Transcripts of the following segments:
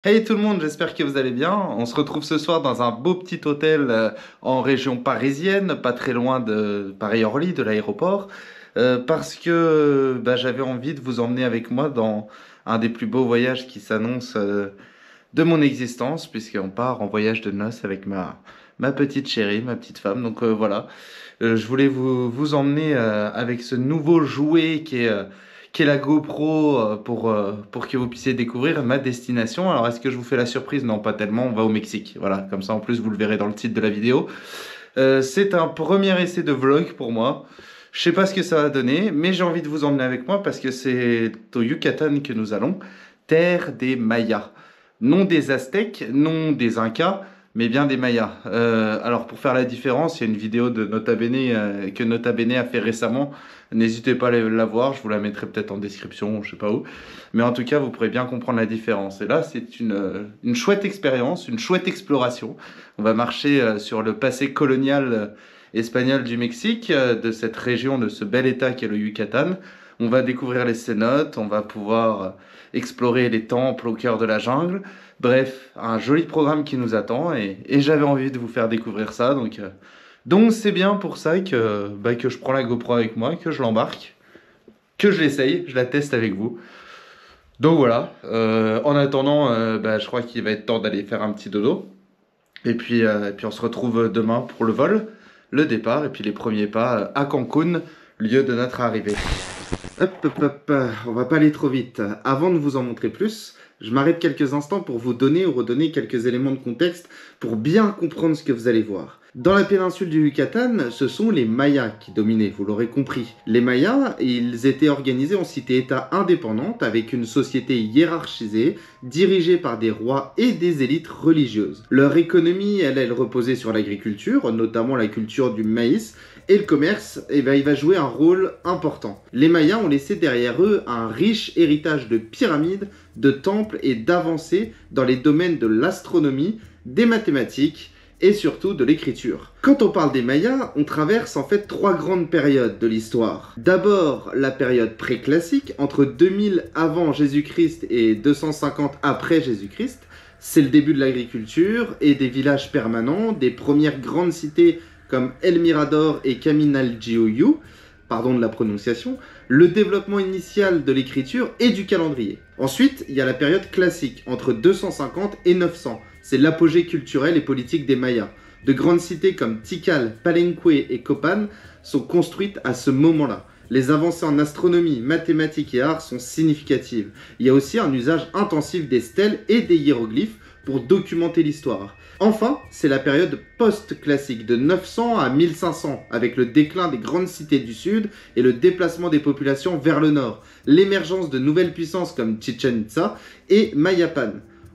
Hey tout le monde, j'espère que vous allez bien. On se retrouve ce soir dans un beau petit hôtel en région parisienne, pas très loin de Paris-Orly, de l'aéroport, parce que j'avais envie de vous emmener avec moi dans un des plus beaux voyages qui s'annoncent de mon existence, puisqu'on part en voyage de noces avec ma petite chérie, ma petite femme. Donc voilà. Je voulais vous emmener avec ce nouveau jouet qui est la GoPro pour que vous puissiez découvrir ma destination. Alors, est-ce que je vous fais la surprise? Non, pas tellement. On va au Mexique. Voilà, comme ça, en plus, vous le verrez dans le titre de la vidéo. C'est un premier essai de vlog pour moi. Je sais pas ce que ça va donner, mais j'ai envie de vous emmener avec moi parce que c'est au Yucatan que nous allons, terre des Mayas. Non des Aztèques, non des Incas, mais bien des Mayas. Alors pour faire la différence, il y a une vidéo de Nota Bene que Nota Bene a fait récemment. N'hésitez pas à la voir, je vous la mettrai peut-être en description, je sais pas où. Mais en tout cas, vous pourrez bien comprendre la différence. Et là, c'est une chouette expérience, une chouette exploration. On va marcher sur le passé colonial espagnol du Mexique, de cette région, de ce bel état qu'est le Yucatan. On va découvrir les cénotes, on va pouvoir explorer les temples au cœur de la jungle. Bref, un joli programme qui nous attend et j'avais envie de vous faire découvrir ça. Donc c'est bien pour ça que je prends la GoPro avec moi, que je l'embarque, que je l'essaye, je la teste avec vous. Donc voilà, en attendant, je crois qu'il va être temps d'aller faire un petit dodo. Et puis on se retrouve demain pour le vol, le départ et puis les premiers pas à Cancun, lieu de notre arrivée. Hop, hop, hop, on va pas aller trop vite. Avant de vous en montrer plus, je m'arrête quelques instants pour vous donner ou redonner quelques éléments de contexte pour bien comprendre ce que vous allez voir. Dans la péninsule du Yucatan, ce sont les Mayas qui dominaient, vous l'aurez compris. Les Mayas, ils étaient organisés en cités-États indépendantes avec une société hiérarchisée, dirigée par des rois et des élites religieuses. Leur économie, elle reposait sur l'agriculture, notamment la culture du maïs, et le commerce, il va jouer un rôle important. Les Mayas ont laissé derrière eux un riche héritage de pyramides, de temples et d'avancées dans les domaines de l'astronomie, des mathématiques et surtout de l'écriture. Quand on parle des Mayas, on traverse en fait trois grandes périodes de l'histoire. D'abord, la période préclassique, entre 2000 avant Jésus-Christ et 250 après Jésus-Christ. C'est le début de l'agriculture et des villages permanents, des premières grandes cités comme El Mirador et Caminaljiuyu, pardon de la prononciation, le développement initial de l'écriture et du calendrier. Ensuite, il y a la période classique, entre 250 et 900. C'est l'apogée culturelle et politique des Mayas. De grandes cités comme Tikal, Palenque et Copan sont construites à ce moment-là. Les avancées en astronomie, mathématiques et arts sont significatives. Il y a aussi un usage intensif des stèles et des hiéroglyphes pour documenter l'histoire. Enfin, c'est la période post-classique de 900 à 1500, avec le déclin des grandes cités du sud et le déplacement des populations vers le nord, l'émergence de nouvelles puissances comme Chichen Itza et Mayapan.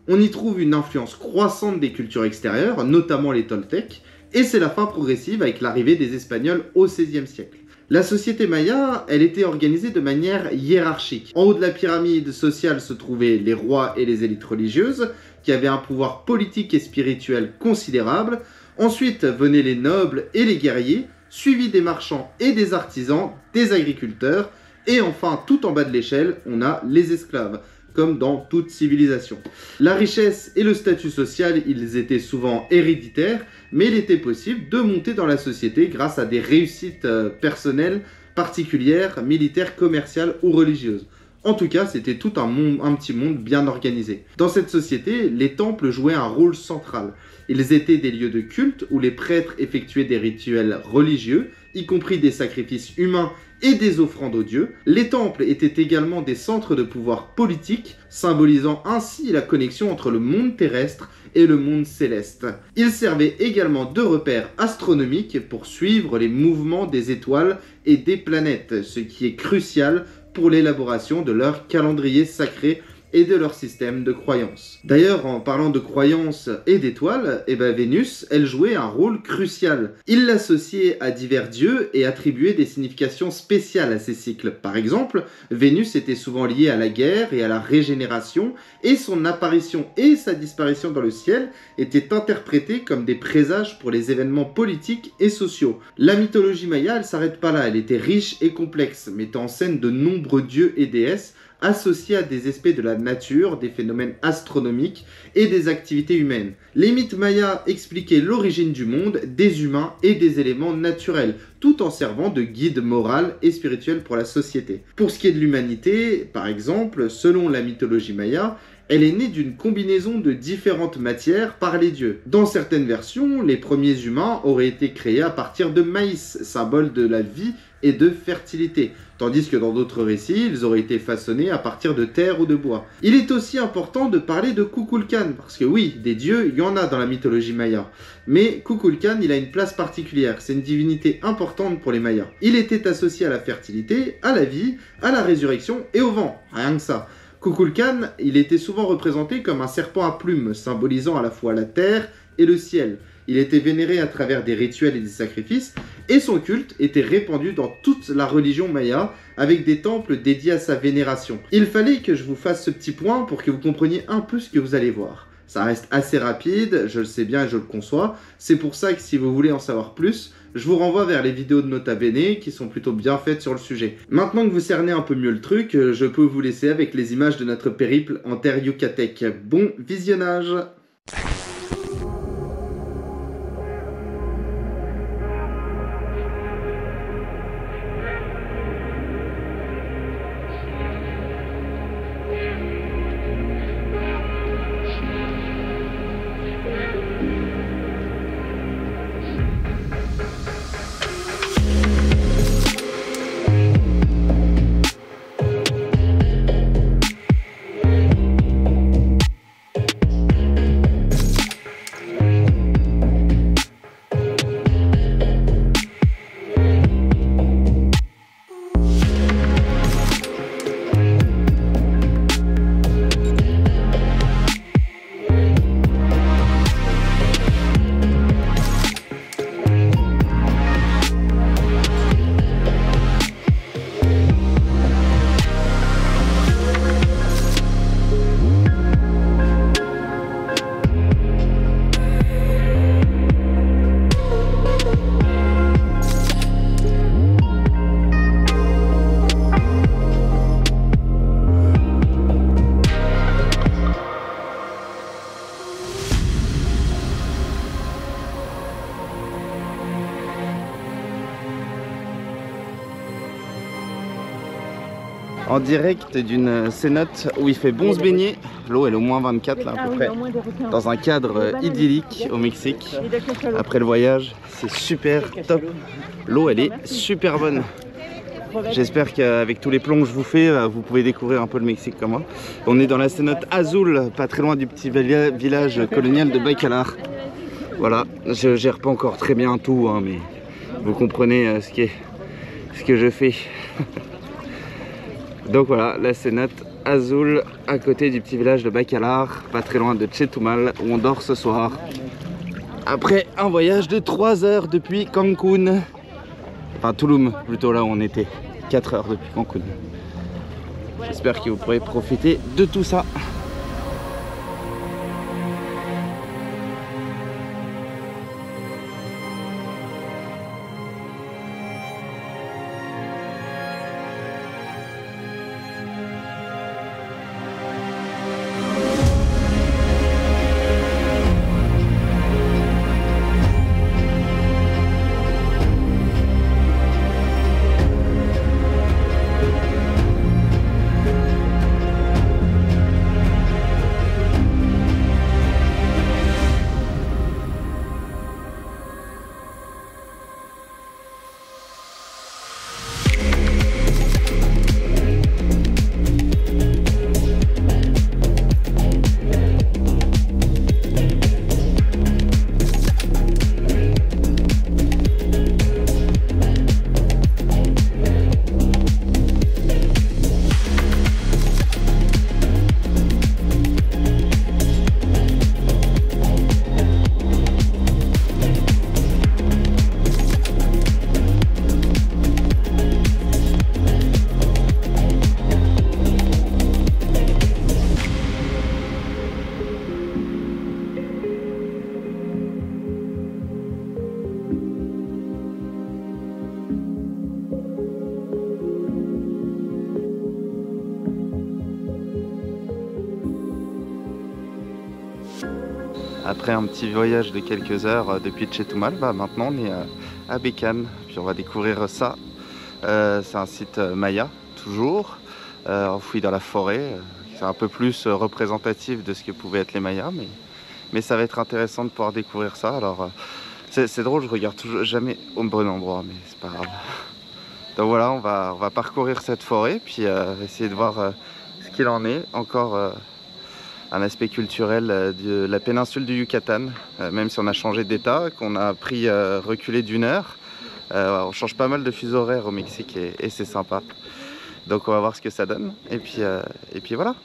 On y trouve une influence croissante des cultures extérieures, notamment les Toltecs, et c'est la fin progressive avec l'arrivée des Espagnols au XVIe siècle. La société maya, elle était organisée de manière hiérarchique. En haut de la pyramide sociale se trouvaient les rois et les élites religieuses, qui avaient un pouvoir politique et spirituel considérable. Ensuite venaient les nobles et les guerriers, suivis des marchands et des artisans, des agriculteurs, et enfin, tout en bas de l'échelle, on a les esclaves, comme dans toute civilisation. La richesse et le statut social, ils étaient souvent héréditaires, mais il était possible de monter dans la société grâce à des réussites personnelles particulières, militaires, commerciales ou religieuses. En tout cas, c'était tout un petit monde bien organisé. Dans cette société, les temples jouaient un rôle central. Ils étaient des lieux de culte où les prêtres effectuaient des rituels religieux, y compris des sacrifices humains et des offrandes aux dieux. Les temples étaient également des centres de pouvoir politique, symbolisant ainsi la connexion entre le monde terrestre et le monde céleste. Ils servaient également de repères astronomiques pour suivre les mouvements des étoiles et des planètes, ce qui est crucial pour l'élaboration de leur calendrier sacré et de leur système de croyances. D'ailleurs, en parlant de croyances et d'étoiles, Vénus, elle jouait un rôle crucial. Il l'associait à divers dieux et attribuait des significations spéciales à ces cycles. Par exemple, Vénus était souvent liée à la guerre et à la régénération, et son apparition et sa disparition dans le ciel étaient interprétées comme des présages pour les événements politiques et sociaux. La mythologie maya, elle s'arrête pas là, elle était riche et complexe, mettant en scène de nombreux dieux et déesses associés à des aspects de la nature, des phénomènes astronomiques et des activités humaines. Les mythes mayas expliquaient l'origine du monde, des humains et des éléments naturels, tout en servant de guide moral et spirituel pour la société. Pour ce qui est de l'humanité, par exemple, selon la mythologie maya, elle est née d'une combinaison de différentes matières par les dieux. Dans certaines versions, les premiers humains auraient été créés à partir de maïs, symbole de la vie et de fertilité, tandis que dans d'autres récits, ils auraient été façonnés à partir de terre ou de bois. Il est aussi important de parler de Kukulkan, parce que oui, des dieux, il y en a dans la mythologie maya. Mais Kukulkan, il a une place particulière, c'est une divinité importante pour les Mayas. Il était associé à la fertilité, à la vie, à la résurrection et au vent, rien que ça. Kukulkan, il était souvent représenté comme un serpent à plumes, symbolisant à la fois la terre et le ciel. Il était vénéré à travers des rituels et des sacrifices, et son culte était répandu dans toute la religion maya, avec des temples dédiés à sa vénération. Il fallait que je vous fasse ce petit point pour que vous compreniez un peu ce que vous allez voir. Ça reste assez rapide, je le sais bien et je le conçois. C'est pour ça que si vous voulez en savoir plus, je vous renvoie vers les vidéos de Nota Bene qui sont plutôt bien faites sur le sujet. Maintenant que vous cernez un peu mieux le truc, je peux vous laisser avec les images de notre périple en terre yucatèque. Bon visionnage! En direct d'une cénote où il fait bon se baigner. L'eau elle est au moins 24 là à peu près. Dans un cadre idyllique au Mexique. Après le voyage, c'est super top. L'eau elle est super bonne. J'espère qu'avec tous les plans que je vous fais, vous pouvez découvrir un peu le Mexique comme moi. On est dans la cénote Azul, pas très loin du petit village colonial de Bacalar. Voilà, je gère pas encore très bien tout, hein, mais vous comprenez ce que je fais. Donc voilà, la cénote Azul à côté du petit village de Bacalar, pas très loin de Chetumal où on dort ce soir. Après un voyage de 3 heures depuis Cancun, enfin Tulum plutôt, là où on était, 4 heures depuis Cancun. J'espère que vous pourrez profiter de tout ça. Après un petit voyage de quelques heures depuis Chetumal, maintenant on est à Bécane. Puis on va découvrir ça. C'est un site maya, toujours, enfoui dans la forêt. C'est un peu plus représentatif de ce que pouvaient être les mayas, mais ça va être intéressant de pouvoir découvrir ça. Alors c'est drôle, je regarde toujours jamais au bon endroit, mais c'est pas grave. Donc voilà, on va parcourir cette forêt, puis essayer de voir ce qu'il en est. Encore un aspect culturel de la péninsule du Yucatan, même si on a changé d'état, qu'on a pris reculé d'1 heure. On change pas mal de fuseaux horaires au Mexique et c'est sympa. Donc on va voir ce que ça donne. Et puis voilà.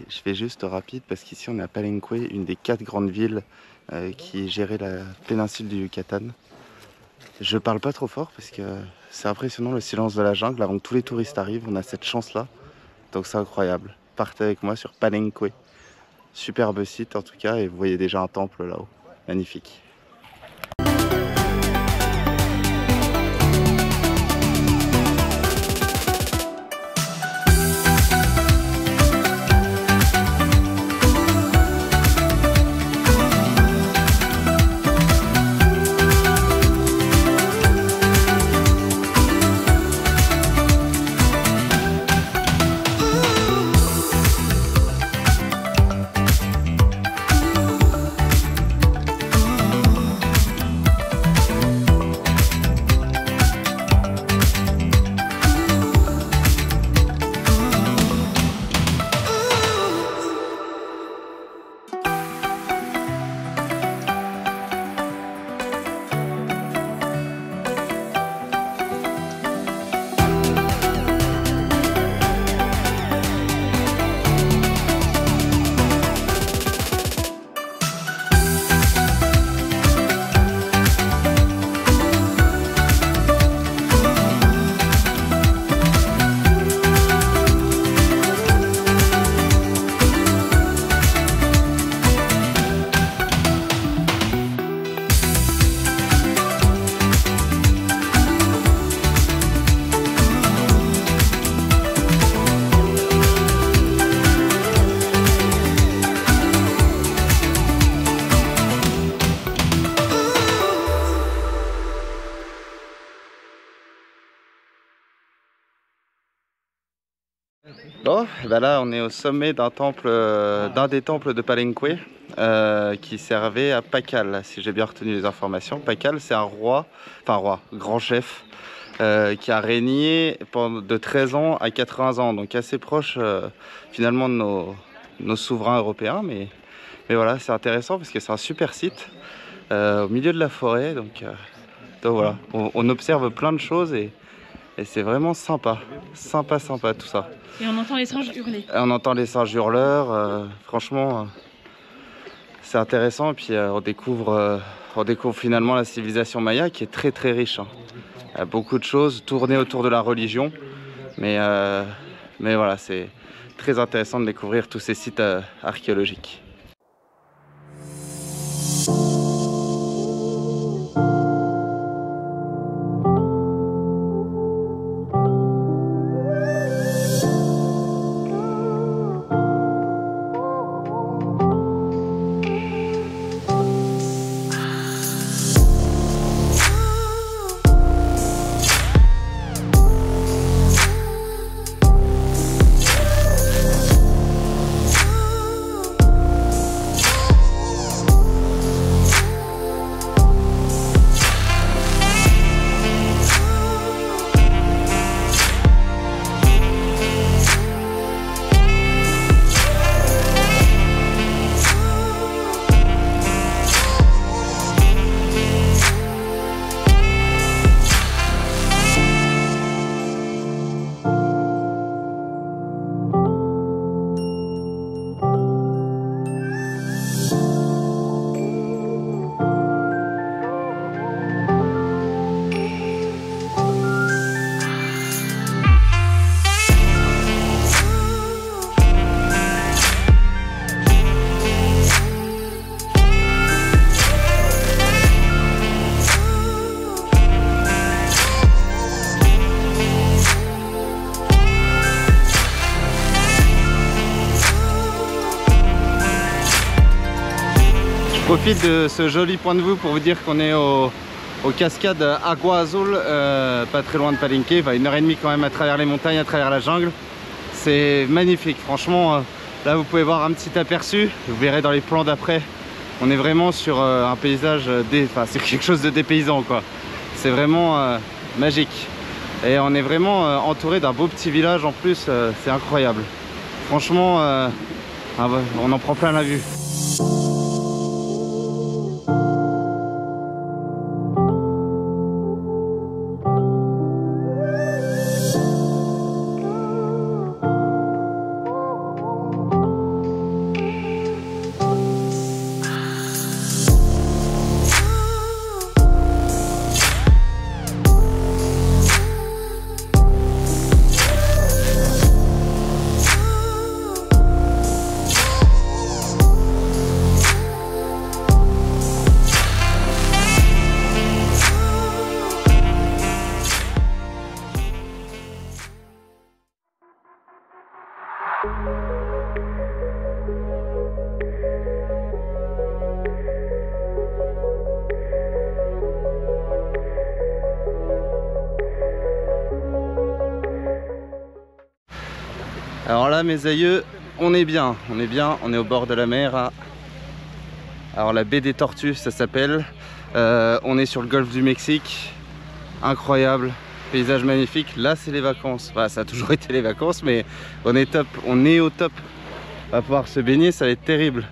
Je fais juste rapide parce qu'ici on est à Palenque, une des 4 grandes villes qui gérait la péninsule du Yucatan. Je parle pas trop fort parce que c'est impressionnant le silence de la jungle avant que tous les touristes arrivent. On a cette chance là, donc c'est incroyable. Partez avec moi sur Palenque. Superbe site en tout cas, et vous voyez déjà un temple là-haut. Magnifique. Bon, ben là on est au sommet d'un temple, d'un des temples de Palenque qui servait à Pakal, si j'ai bien retenu les informations. Pakal, c'est un roi, grand chef, qui a régné pendant de 13 ans à 80 ans, donc assez proche finalement de nos souverains européens. Mais voilà, c'est intéressant parce que c'est un super site au milieu de la forêt, donc voilà, on observe plein de choses et c'est vraiment sympa tout ça. Et on entend les singes hurler. Et on entend les singes hurleurs, franchement c'est intéressant. Et puis on découvre finalement la civilisation maya qui est très riche. Hein. Il y a beaucoup de choses tournées autour de la religion, mais voilà, c'est très intéressant de découvrir tous ces sites archéologiques. Je profite de ce joli point de vue pour vous dire qu'on est aux cascades Agua Azul, pas très loin de Palenque, enfin 1h30 quand même à travers les montagnes, à travers la jungle. C'est magnifique, franchement, là vous pouvez voir un petit aperçu, vous verrez dans les plans d'après, on est vraiment sur un paysage, c'est quelque chose de dépaysant quoi. C'est vraiment magique. Et on est vraiment entouré d'un beau petit village en plus, c'est incroyable. Franchement, on en prend plein la vue. Alors là mes aïeux, on est bien, on est au bord de la mer. Alors la baie des Tortues ça s'appelle, on est sur le golfe du Mexique, incroyable, paysage magnifique. Là c'est les vacances, enfin, ça a toujours été les vacances mais on est top, on est au top. On va pouvoir se baigner, ça va être terrible,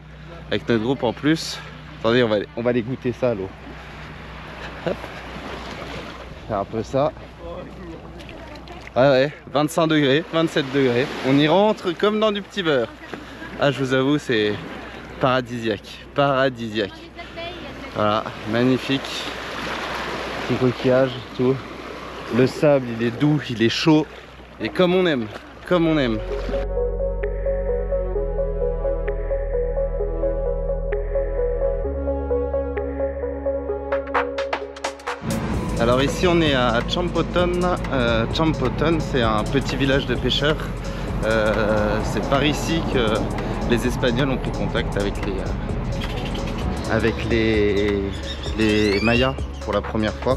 avec notre groupe en plus. Attendez, on va aller goûter ça l'eau. Faire un peu ça. Ouais, 25 degrés, 27 degrés. On y rentre comme dans du petit beurre. Ah, je vous avoue, c'est paradisiaque. Paradisiaque. Voilà, magnifique. Les coquillages, tout. Le sable, il est doux, il est chaud. Et comme on aime, comme on aime. Alors ici on est à Champoton. Champoton c'est un petit village de pêcheurs. C'est par ici que les Espagnols ont pris contact avec les Mayas pour la première fois.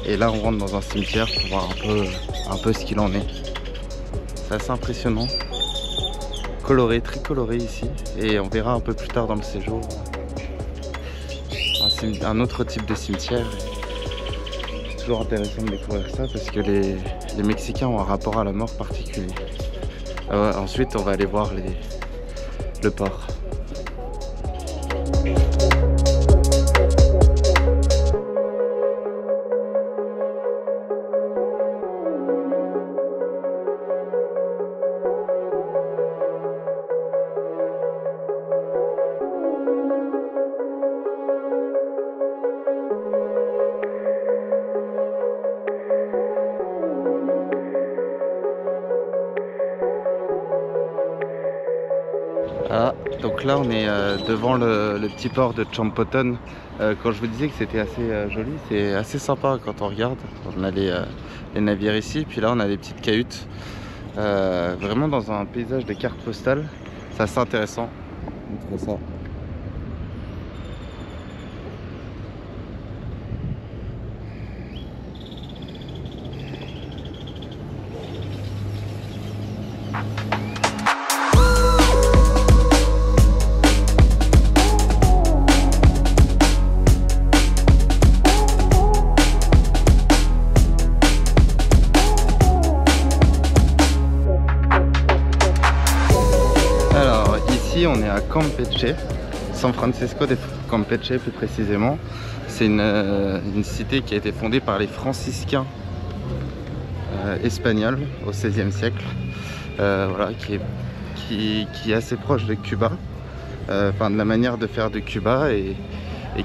Et là on rentre dans un cimetière pour voir un peu ce qu'il en est. C'est assez impressionnant. Coloré, très coloré ici. Et on verra un peu plus tard dans le séjour un autre type de cimetière. C'est toujours intéressant de découvrir ça parce que les Mexicains ont un rapport à la mort particulier. Ensuite, on va aller voir le port. Ah, donc là on est devant le petit port de Champoton. Quand je vous disais que c'était assez joli, c'est assez sympa quand on regarde. On a les navires ici, puis là on a des petites cahutes. Vraiment dans un paysage de cartes postales. C'est assez intéressant. Montre ça. On est à Campeche, San Francisco de Campeche plus précisément. C'est une cité qui a été fondée par les franciscains espagnols au XVIe siècle, voilà, qui est assez proche de Cuba, enfin de la manière de faire de Cuba et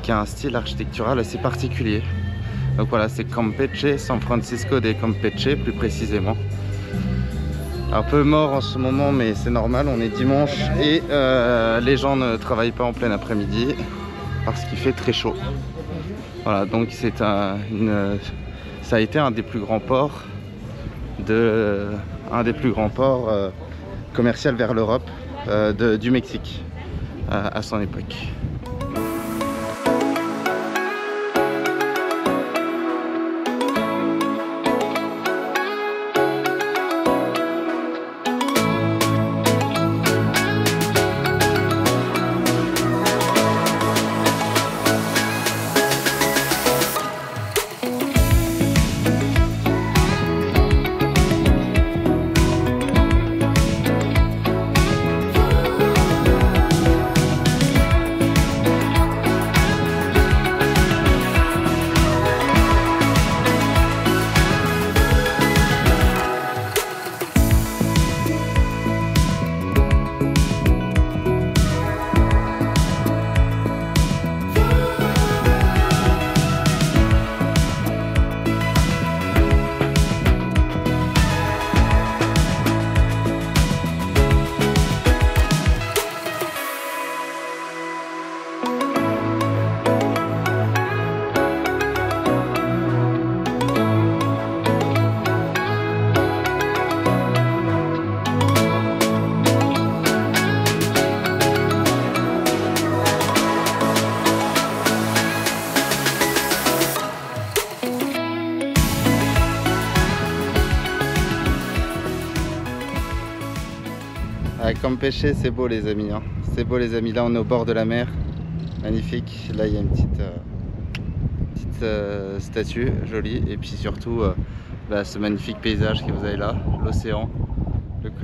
qui a un style architectural assez particulier. Donc voilà, c'est Campeche, San Francisco de Campeche plus précisément. Un peu mort en ce moment, mais c'est normal, on est dimanche et les gens ne travaillent pas en plein après-midi parce qu'il fait très chaud. Voilà, donc c'est ça a été un des plus grands ports commercial vers l'Europe du Mexique à son époque. À Campeche, c'est beau les amis, hein. C'est beau les amis, là on est au bord de la mer, magnifique. Là il y a une petite statue jolie et puis surtout ce magnifique paysage que vous avez là, l'océan,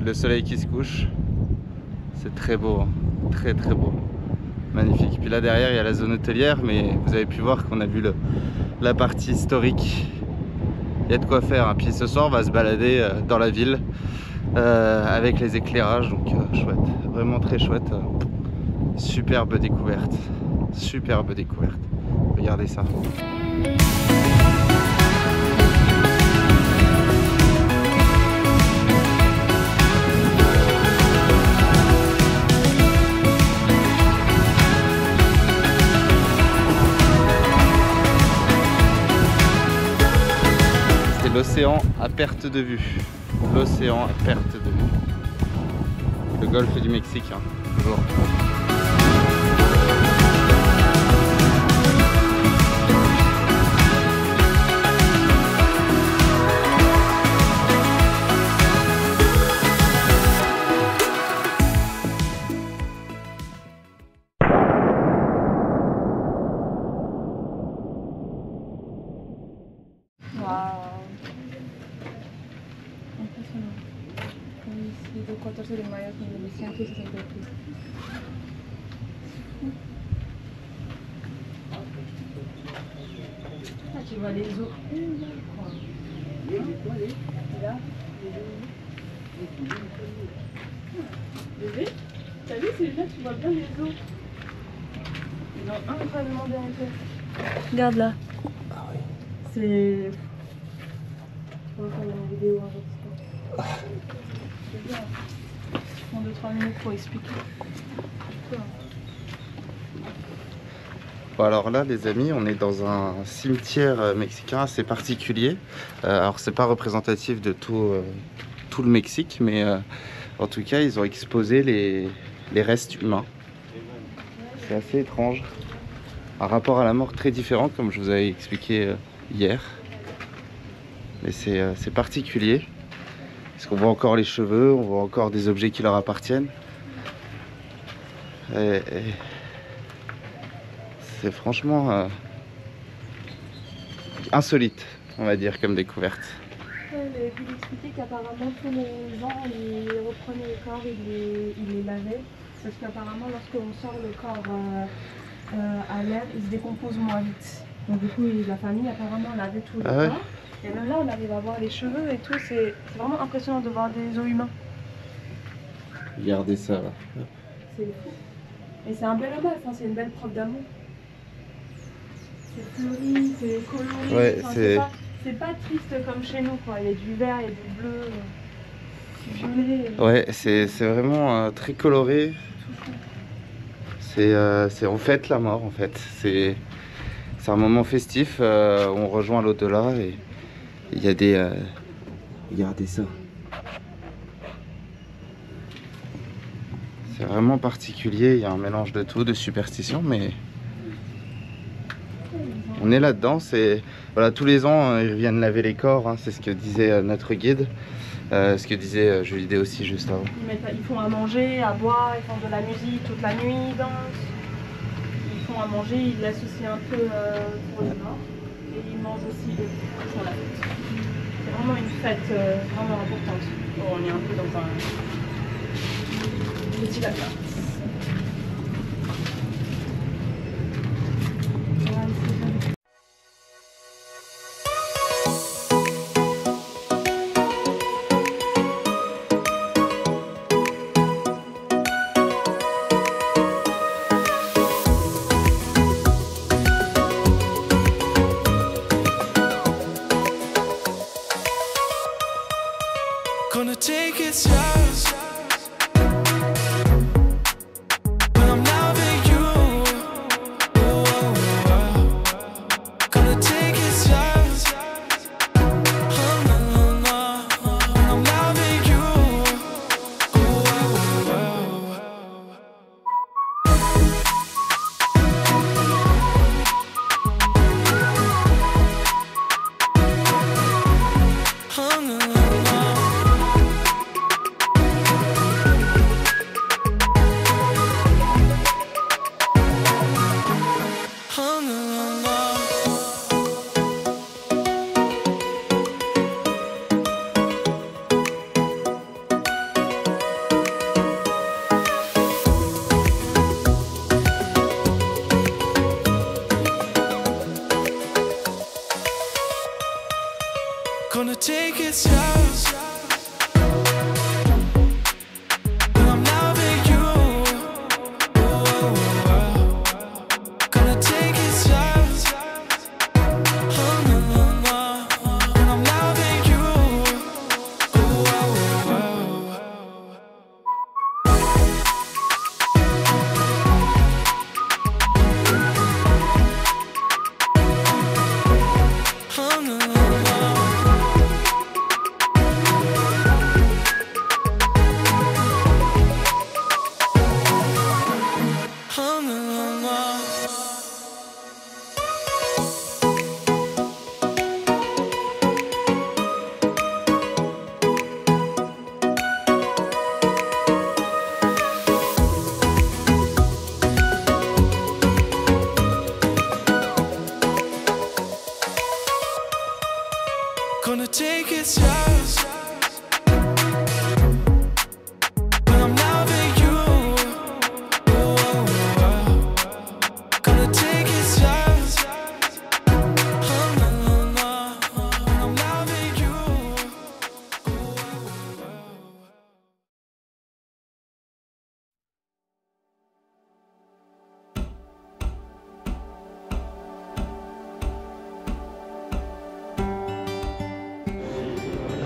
le soleil qui se couche, c'est très beau, hein. Très très beau, magnifique. Puis là derrière il y a la zone hôtelière, mais vous avez pu voir qu'on a vu la partie historique. Il y a de quoi faire, hein. Puis ce soir on va se balader dans la ville avec les éclairages, donc chouette, vraiment très chouette. Superbe découverte, superbe découverte. Regardez ça. C'est l'océan à perte de vue. L'océan à perte de vue. Le golfe du Mexique, hein, toujours. Ah, tu vois les os. Là, bébé, t'as vu, c'est là, tu vois bien les os. Ils ont incroyablement bien été. Regarde là. Ah oui. C'est... On va faire une vidéo avec ça. C'est bien. Je prends 2-3 minutes pour expliquer. Bon, alors là, les amis, on est dans un cimetière mexicain assez particulier. Alors, c'est pas représentatif de tout le Mexique, mais en tout cas, ils ont exposé les restes humains. C'est assez étrange. Un rapport à la mort très différent, comme je vous avais expliqué hier. Mais c'est particulier. Parce qu'on voit encore les cheveux, on voit encore des objets qui leur appartiennent. Et c'est franchement insolite, on va dire, comme découverte. Et puis il expliquait qu'apparemment tous les gens ils reprenaient le corps, ils les lavaient. Parce qu'apparemment lorsqu'on sort le corps à l'air, il se décompose moins vite. Donc du coup la famille apparemment lavait tout le corps. Et même là on arrive à voir les cheveux et tout, c'est vraiment impressionnant de voir des os humains. Regardez ça là. C'est fou. Et c'est un bel hommage, hein, c'est une belle preuve d'amour. C'est fleuri, c'est coloré. Ouais, enfin, c'est pas triste comme chez nous, quoi. Il y a du vert, il y a du bleu, du violet. Ouais, c'est vraiment très coloré. On fête la mort en fait. C'est un moment festif où on rejoint l'au-delà et il y a des... regardez ça. C'est vraiment particulier, il y a un mélange de tout, de superstition, mais on est là-dedans. Voilà, tous les ans, ils reviennent laver les corps, hein, c'est ce que disait notre guide, ce que disait Julie aussi juste avant. Ils font à manger, à boire, ils font de la musique toute la nuit, ils dansent. Ils font à manger, ils l'associent un peu pour les morts. Et ils mangent aussi eux, ils font la fête. C'est vraiment une fête vraiment importante. Bon, on est un peu dans un petit labyrinthe. Gonna take it slow.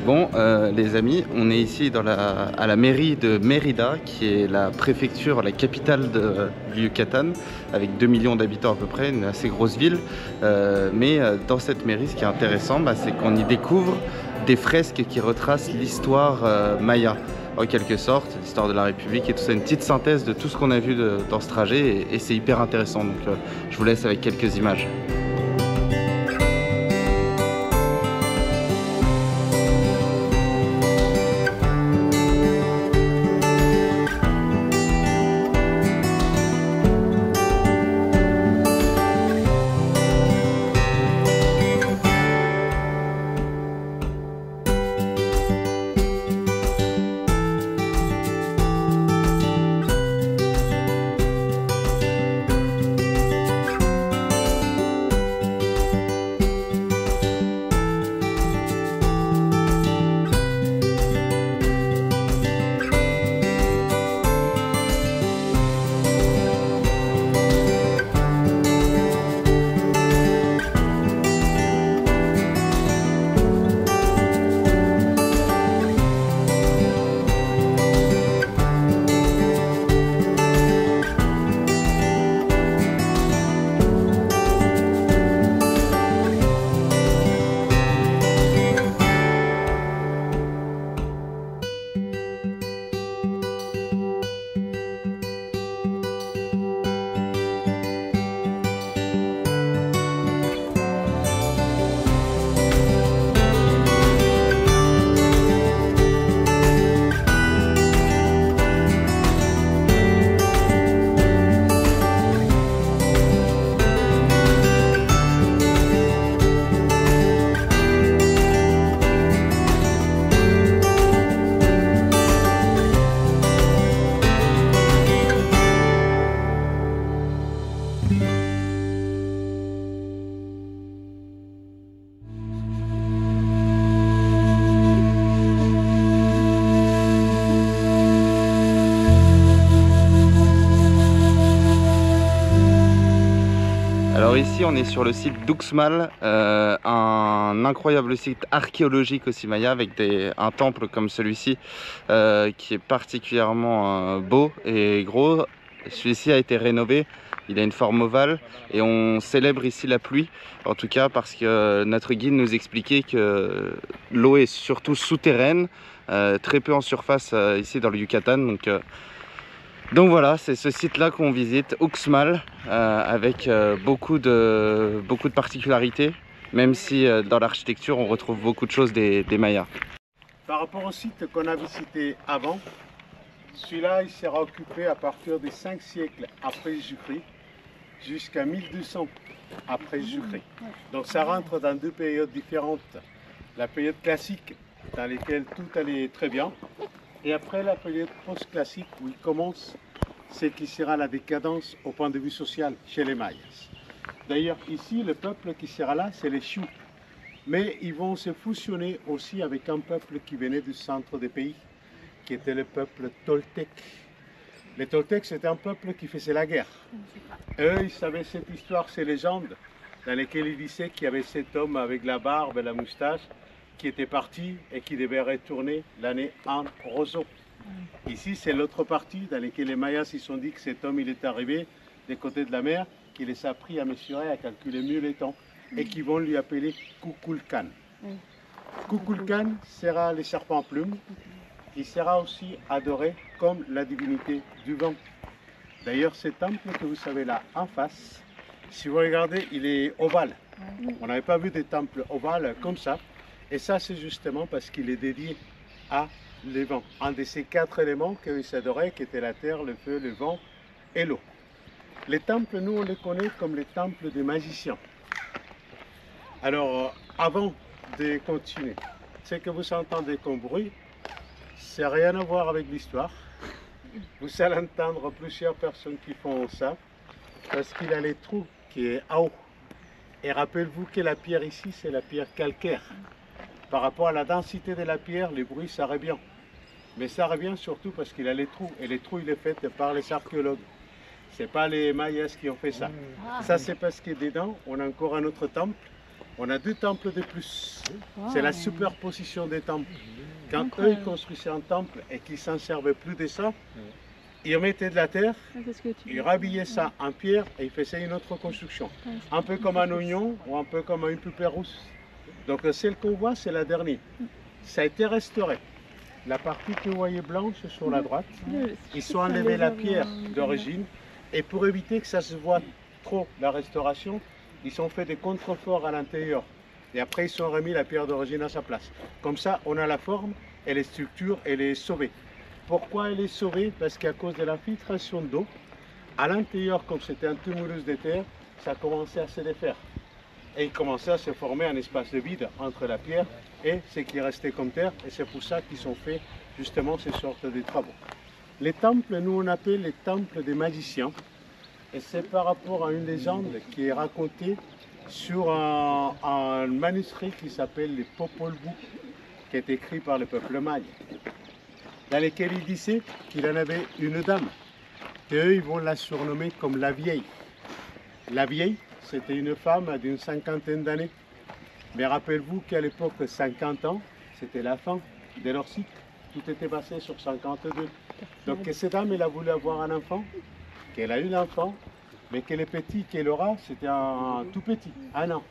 Bon, les amis, on est ici à la mairie de Mérida, qui est la préfecture, la capitale du Yucatan, avec 2 millions d'habitants à peu près, une assez grosse ville. Mais dans cette mairie, ce qui est intéressant, c'est qu'on y découvre des fresques qui retracent l'histoire maya, en quelque sorte, l'histoire de la République et tout ça, une petite synthèse de tout ce qu'on a vu dans ce trajet, et c'est hyper intéressant. Donc je vous laisse avec quelques images. Alors ici on est sur le site d'Uxmal, un incroyable site archéologique aussi maya, avec un temple comme celui-ci qui est particulièrement beau et gros. Celui-ci a été rénové, il a une forme ovale et on célèbre ici la pluie, en tout cas parce que notre guide nous expliquait que l'eau est surtout souterraine, très peu en surface ici dans le Yucatan. Donc voilà, c'est ce site-là qu'on visite, Uxmal, avec beaucoup de particularités, même si dans l'architecture on retrouve beaucoup de choses des Mayas. Par rapport au site qu'on a visité avant, celui-là il sera occupé à partir des 5 siècles après Jésus-Christ jusqu'à 1200 après Jésus-Christ. Donc ça rentre dans deux périodes différentes. La période classique dans laquelle tout allait très bien, et après la période post-classique où il commence ce qui sera la décadence au point de vue social chez les Mayas. D'ailleurs ici le peuple qui sera là c'est les Sioux, mais ils vont se fusionner aussi avec un peuple qui venait du centre des pays, qui était le peuple Toltec. Les Toltecs c'était un peuple qui faisait la guerre. Eux ils savaient cette histoire, ces légendes dans lesquelles ils disaient qu'il y avait cet homme avec la barbe et la moustache qui était parti et qui devait retourner l'année en roseau. Ici, c'est l'autre partie dans laquelle les Mayas se sont dit que cet homme il est arrivé des côtés de la mer, qui les a pris à mesurer, à calculer mieux les temps, et qui vont lui appeler Kukulkan. Kukulkan sera le serpent à plumes, il sera aussi adoré comme la divinité du vent. D'ailleurs, ce temple que vous savez là en face, si vous regardez, il est ovale. On n'avait pas vu des temples ovales comme ça. Et ça, c'est justement parce qu'il est dédié à le vent. Un de ces 4 éléments qu'ils s'adoraient, qui étaient la terre, le feu, le vent et l'eau. Les temples, nous, on les connaît comme les temples des magiciens. Alors, avant de continuer, ce que vous entendez comme bruit, ça n'a rien à voir avec l'histoire. Vous allez entendre plusieurs personnes qui font ça, parce qu'il a les trous qui est en haut. Et rappelez-vous que la pierre ici, c'est la pierre calcaire. Par rapport à la densité de la pierre, les bruits, ça revient. Mais ça revient surtout parce qu'il a les trous. Et les trous, il est fait par les archéologues. Ce n'est pas les Mayas qui ont fait ça. Ça, c'est parce que dedans, on a encore un autre temple On a 2 temples de plus. C'est la superposition des temples. Quand eux Incroyable. ils construisaient un temple et qu'ils s'en servaient plus de ça, ils mettaient de la terre, C'est ce que tu ils dis. rhabillaient ça en pierre et ils faisaient une autre construction. Ouais, Un peu comme un oignon ou un peu comme une poupée rousse. Donc celle qu'on voit, c'est la dernière. Ça a été restauré. La partie que vous voyez blanche sur la droite, ils ont enlevé la pierre d'origine et pour éviter que ça se voit trop la restauration, ils ont fait des contreforts à l'intérieur. Et après, ils ont remis la pierre d'origine à sa place. Comme ça, on a la forme et les structures, elle est sauvée. Pourquoi elle est sauvée? Parce qu'à cause de l'infiltration d'eau, à l'intérieur, comme c'était un tumulus de terre, ça commençait à se défaire. Et il commençait à se former un espace de vide entre la pierre et ce qui restait comme terre. Et c'est pour ça qu'ils ont fait justement ces sortes de travaux. Les temples, nous on appelle les temples des magiciens. Et c'est par rapport à une légende qui est racontée sur un manuscrit qui s'appelle les Popol Vuh, qui est écrit par le peuple maya, dans lequel il disait qu'il en avait une dame, qu'eux ils vont la surnommer comme la vieille. La vieille, c'était une femme d'une 50aine d'années. Mais rappelez-vous qu'à l'époque, 50 ans, c'était la fin de leur cycle. Tout était passé sur 52. Donc cette dame, elle a voulu avoir un enfant, qu'elle a eu l'enfant, mais que le petit qu'elle aura, c'était un tout petit, 1 an,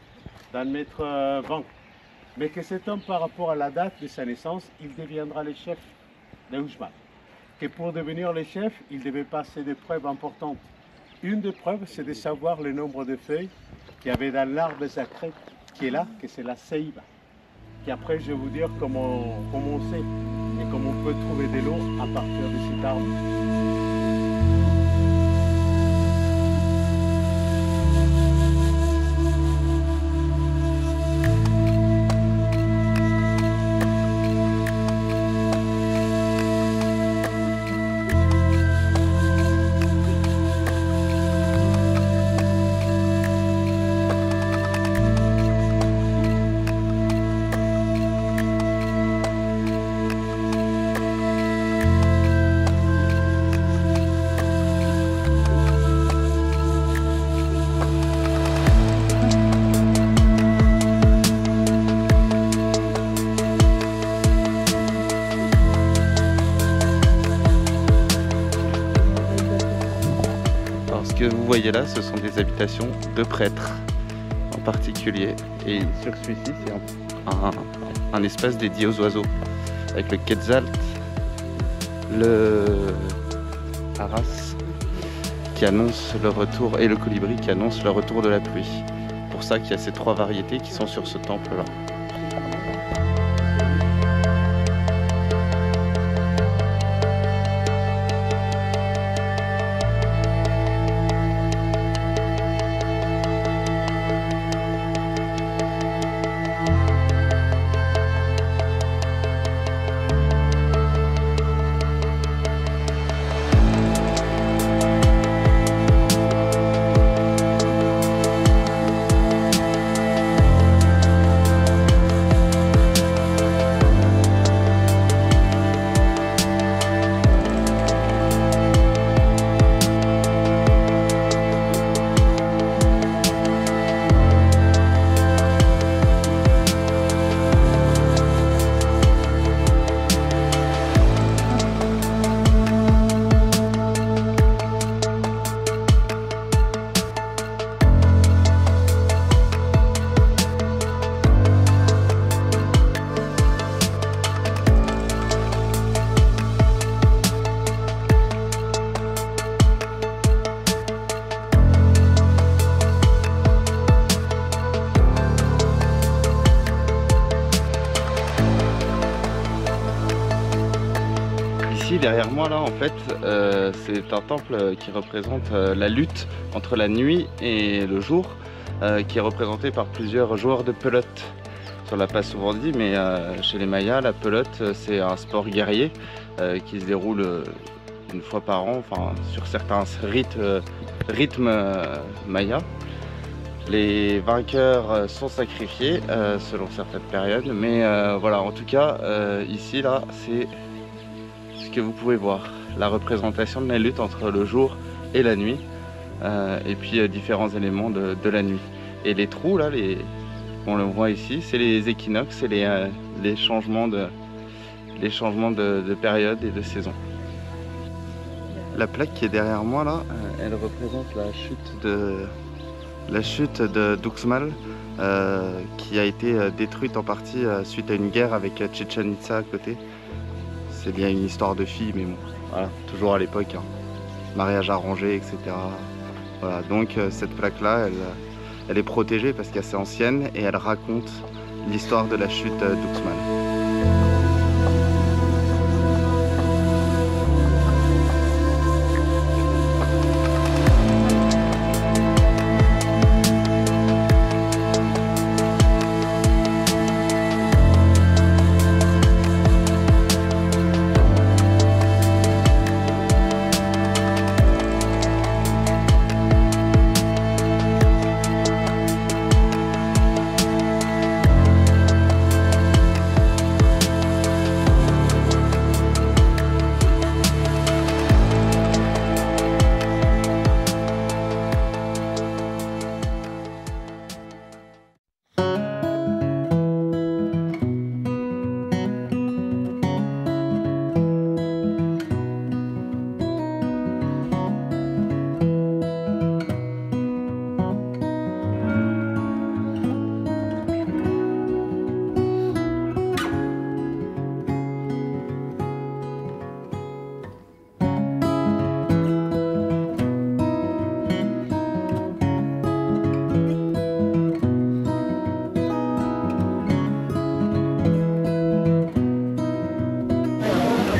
d'un mètre 20. Mais que cet homme, par rapport à la date de sa naissance, il deviendra le chef de Uxmal. Que pour devenir le chef, il devait passer des preuves importantes. Une des preuves, c'est de savoir le nombre de feuilles qu'il y avait dans l'arbre sacré qui est là, que c'est la Ceiba. Et après, je vais vous dire comment on sait et comment on peut trouver de l'eau à partir de cet arbre. Ce que vous voyez là, ce sont des habitations de prêtres en particulier. Et sur celui-ci, c'est un espace dédié aux oiseaux, avec le quetzal, le haras qui annonce le retour et le colibri qui annonce le retour de la pluie. C'est pour ça qu'il y a ces 3 variétés qui sont sur ce temple-là. Derrière moi là en fait c'est un temple qui représente la lutte entre la nuit et le jour qui est représenté par plusieurs joueurs de pelote. On l'a pas souvent dit mais chez les Mayas la pelote c'est un sport guerrier qui se déroule une fois par an, enfin sur certains rythmes mayas. Les vainqueurs sont sacrifiés selon certaines périodes mais voilà en tout cas ici là c'est que vous pouvez voir la représentation de la lutte entre le jour et la nuit et puis différents éléments de la nuit et les trous là, On le voit ici, c'est les équinoxes et les changements de période et de saison. La plaque qui est derrière moi là, elle représente la chute de d'Uxmal qui a été détruite en partie suite à une guerre avec Chichen Itza à côté. C'est bien une histoire de fille, mais bon, voilà, toujours à l'époque, hein. Mariage arrangé, etc. Voilà, donc cette plaque là, elle est protégée parce qu'elle est assez ancienne et elle raconte l'histoire de la chute d'Uxmal.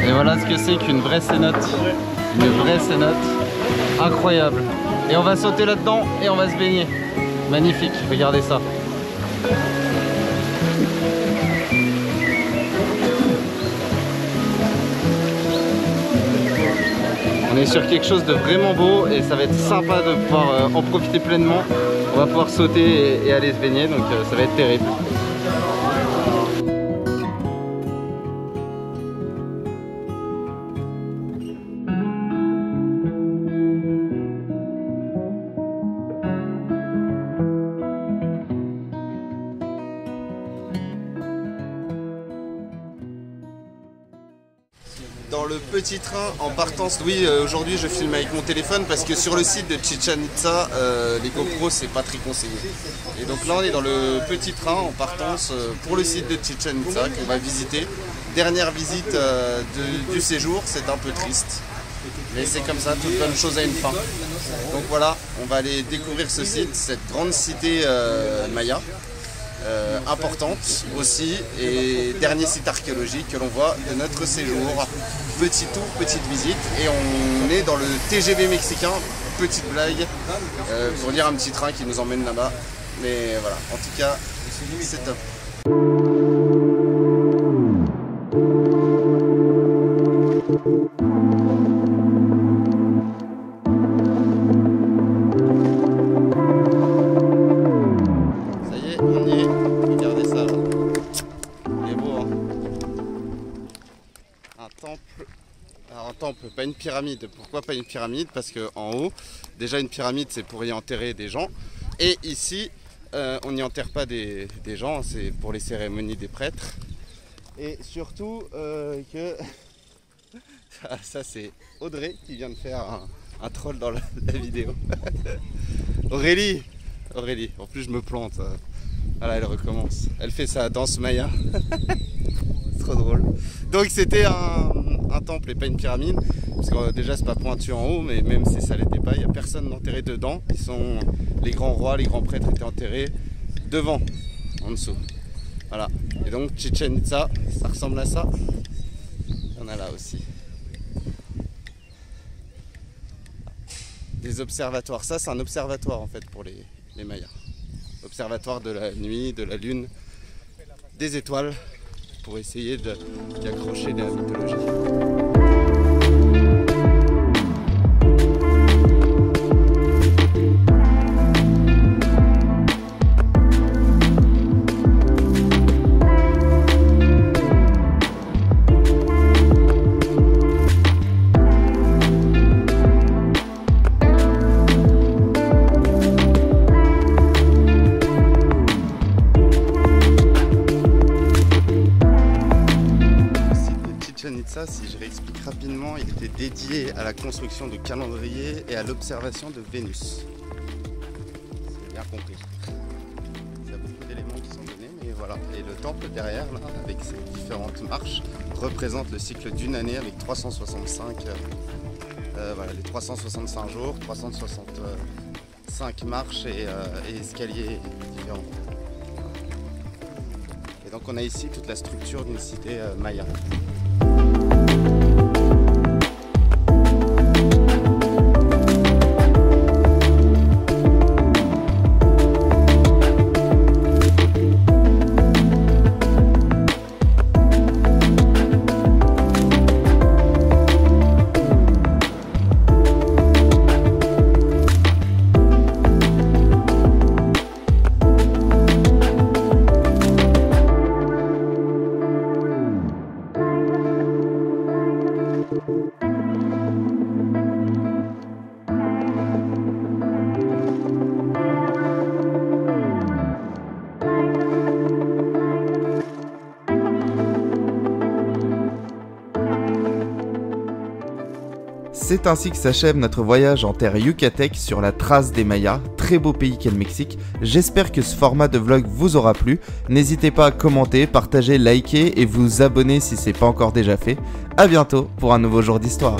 Et voilà ce que c'est qu'une vraie cénote. Une vraie cénote. Incroyable. Et on va sauter là-dedans et on va se baigner. Magnifique, regardez ça. On est sur quelque chose de vraiment beau et ça va être sympa de pouvoir en profiter pleinement. On va pouvoir sauter et aller se baigner, donc ça va être terrible. Dans le petit train en partance, oui, aujourd'hui je filme avec mon téléphone parce que sur le site de Chichen Itza, les GoPro c'est pas très conseillé. Et donc là on est dans le petit train en partance pour le site de Chichen Itza qu'on va visiter. Dernière visite du séjour, c'est un peu triste. Mais c'est comme ça, toute bonne chose a une fin. Donc voilà, on va aller découvrir ce site, cette grande cité maya. Importante aussi, et dernier site archéologique que l'on voit de notre séjour. Petit tour, petite visite, et on est dans le TGV mexicain, petite blague, pour dire un petit train qui nous emmène là-bas. Mais voilà, en tout cas, c'est top. Pas une pyramide. Pourquoi pas une pyramide? Parce que en haut, déjà une pyramide c'est pour y enterrer des gens, et ici on n'y enterre pas des gens, c'est pour les cérémonies des prêtres. Et surtout que ça c'est Audrey qui vient de faire un troll dans la vidéo. Aurélie, en plus je me plante. Voilà, elle recommence, elle fait sa danse maya. Trop drôle. Donc c'était un temple et pas une pyramide, parce que déjà c'est pas pointu en haut, mais même si ça l'était pas, il n'y a personne enterré dedans. Les grands rois, les grands prêtres étaient enterrés devant, en dessous. Voilà. Et donc Chichen Itza, ça ressemble à ça. Il y en a là aussi. Des observatoires. Ça c'est un observatoire en fait pour les Mayas. Observatoire de la nuit, de la lune, des étoiles, pour essayer d'y accrocher la mythologie. ça, si je réexplique rapidement, il était dédié à la construction de calendriers et à l'observation de Vénus. C'est bien compris. Il y a beaucoup d'éléments qui sont donnés, mais voilà. Et le temple derrière, là, avec ses différentes marches, représente le cycle d'une année avec 365, voilà, les 365 jours, 365 marches et escaliers différents. Et donc on a ici toute la structure d'une cité maya. C'est ainsi que s'achève notre voyage en terre yucatèque sur la trace des Mayas, très beau pays qu'est le Mexique. J'espère que ce format de vlog vous aura plu. N'hésitez pas à commenter, partager, liker et vous abonner si ce n'est pas encore déjà fait. A bientôt pour un nouveau jour d'histoire.